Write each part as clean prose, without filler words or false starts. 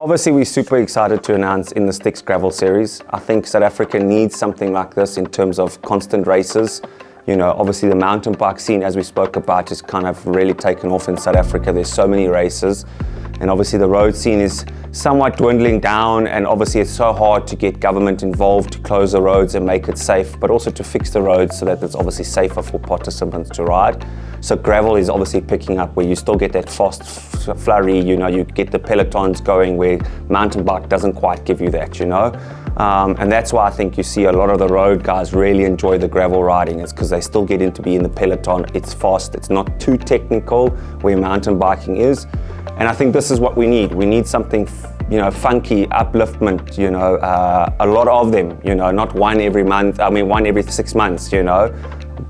Obviously, we're super excited to announce in the Styx Gravel Series. I think South Africa needs something like this in terms of constant races. You know, obviously the mountain bike scene, as we spoke about, is kind of really taken off in South Africa. There's so many races. And obviously the road scene is somewhat dwindling down, and obviously it's so hard to get government involved to close the roads and make it safe, but also to fix the roads so that it's obviously safer for participants to ride. So gravel is obviously picking up, where you still get that fast flurry, you know, you get the pelotons going, where mountain bike doesn't quite give you that, you know. And that's why I think you see a lot of the road guys really enjoy the gravel riding. It's because they still get in to be in the peloton. It's fast, it's not too technical where mountain biking is. And I think this is what we need. We need something, you know, funky, upliftment, you know, a lot of them, you know, not one every month, one every 6 months, you know,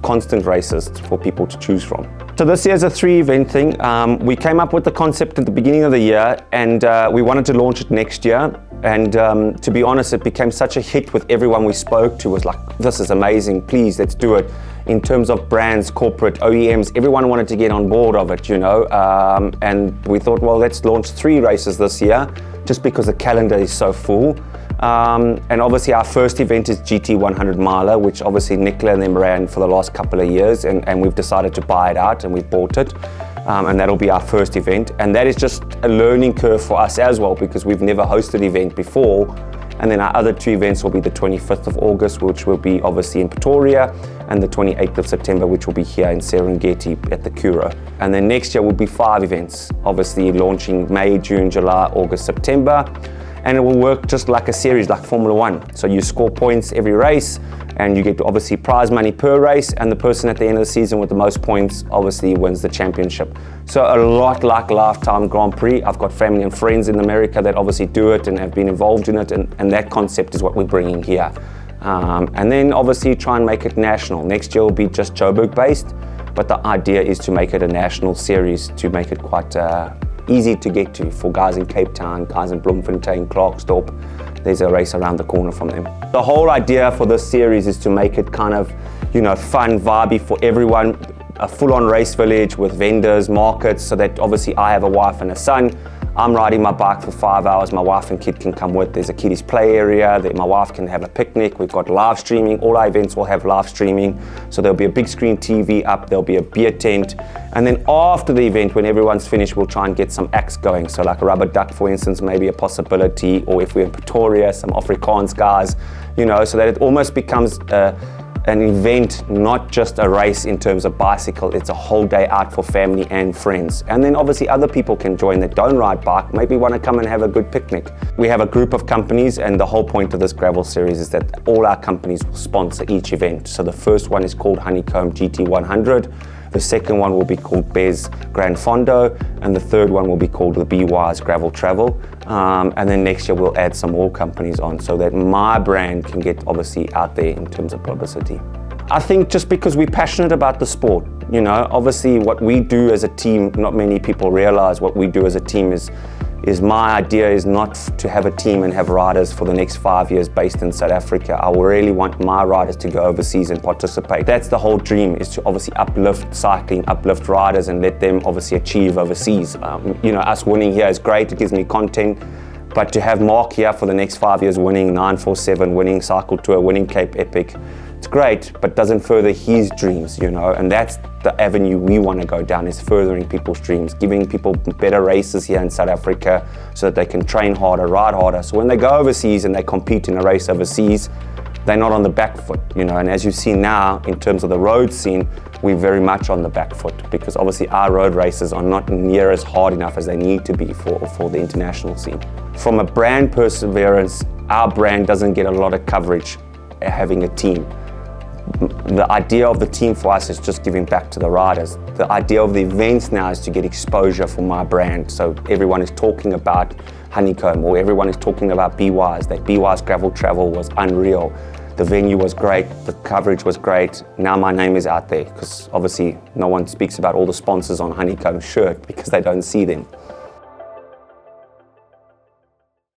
constant races for people to choose from. So this year's a 3-event thing. We came up with the concept at the beginning of the year, and we wanted to launch it next year. And to be honest, it became such a hit with everyone we spoke to. Was like, this is amazing, please, let's do it. In terms of brands, corporate, OEMs, everyone wanted to get on board of it, you know. And we thought, well, let's launch 3 races this year, just because the calendar is so full. And obviously our first event is GT 100 miler, which obviously Nicola and them ran for the last couple of years, and we've decided to buy it out, and we've bought it. And that'll be our first event. And that is just a learning curve for us as well, because we've never hosted an event before. And then our other 2 events will be the 25th of August, which will be obviously in Pretoria, and the 28th of September, which will be here in Serengeti at the Kuro. And then next year will be 5 events, obviously launching May, June, July, August, September. And it will work just like a series, like Formula 1. So you score points every race, and you get obviously prize money per race, and the person at the end of the season with the most points obviously wins the championship. So a lot like Lifetime Grand Prix. I've got family and friends in America that obviously do it and have been involved in it, and that concept is what we're bringing here. And then obviously try and make it national. Next year will be just Joburg based, but the idea is to make it a national series, to make it quite easy to get to for guys in Cape Town, guys in Bloemfontein, Klerksdorp. There's a race around the corner from them. The whole idea for this series is to make it kind of, you know, fun, vibey for everyone, a full-on race village with vendors, markets, so that obviously I have a wife and a son. I'm riding my bike for 5 hours, my wife and kid can come with. There's a kiddies play area that my wife can have a picnic. We've got live streaming. All our events will have live streaming. So there'll be a big screen TV up, there'll be a beer tent. And then after the event, when everyone's finished, we'll try and get some acts going. So like a rubber duck, for instance, maybe a possibility, or if we're in Pretoria, some Afrikaans guys, you know, so that it almost becomes an event, not just a race in terms of bicycle. It's a whole day out for family and friends. And then obviously other people can join that don't ride bike, maybe want to come and have a good picnic. We have a group of companies, and the whole point of this gravel series is that all our companies will sponsor each event. So the first one is called Honeycomb GT 100. The second one will be called Bez Grand Fondo, and the third one will be called the BY's Gravel Travel. And then next year we'll add some more companies on, so that my brand can get obviously out there in terms of publicity. I think just because we're passionate about the sport, you know, obviously what we do as a team, not many people realize what we do as a team is my idea is not to have a team and have riders for the next 5 years based in South Africa. I really want my riders to go overseas and participate. That's the whole dream, is to obviously uplift cycling, uplift riders, and let them obviously achieve overseas. You know, us winning here is great, it gives me content, but to have Mark here for the next 5 years winning 947, winning Cycle Tour, winning Cape Epic, it's great, but doesn't further his dreams, you know, and that's the avenue we want to go down, is furthering people's dreams, giving people better races here in South Africa so that they can train harder, ride harder. So when they go overseas and they compete in a race overseas, they're not on the back foot, you know, and as you see now in terms of the road scene, we're very much on the back foot, because obviously our road races are not near as hard enough as they need to be for the international scene. From a brand perseverance, our brand doesn't get a lot of coverage having a team. The idea of the team for us is just giving back to the riders. The idea of the events now is to get exposure for my brand. So everyone is talking about Honeycomb, or everyone is talking about BY's. That BY's Gravel Travel was unreal. The venue was great, the coverage was great. Now my name is out there, because obviously no one speaks about all the sponsors on Honeycomb's shirt because they don't see them.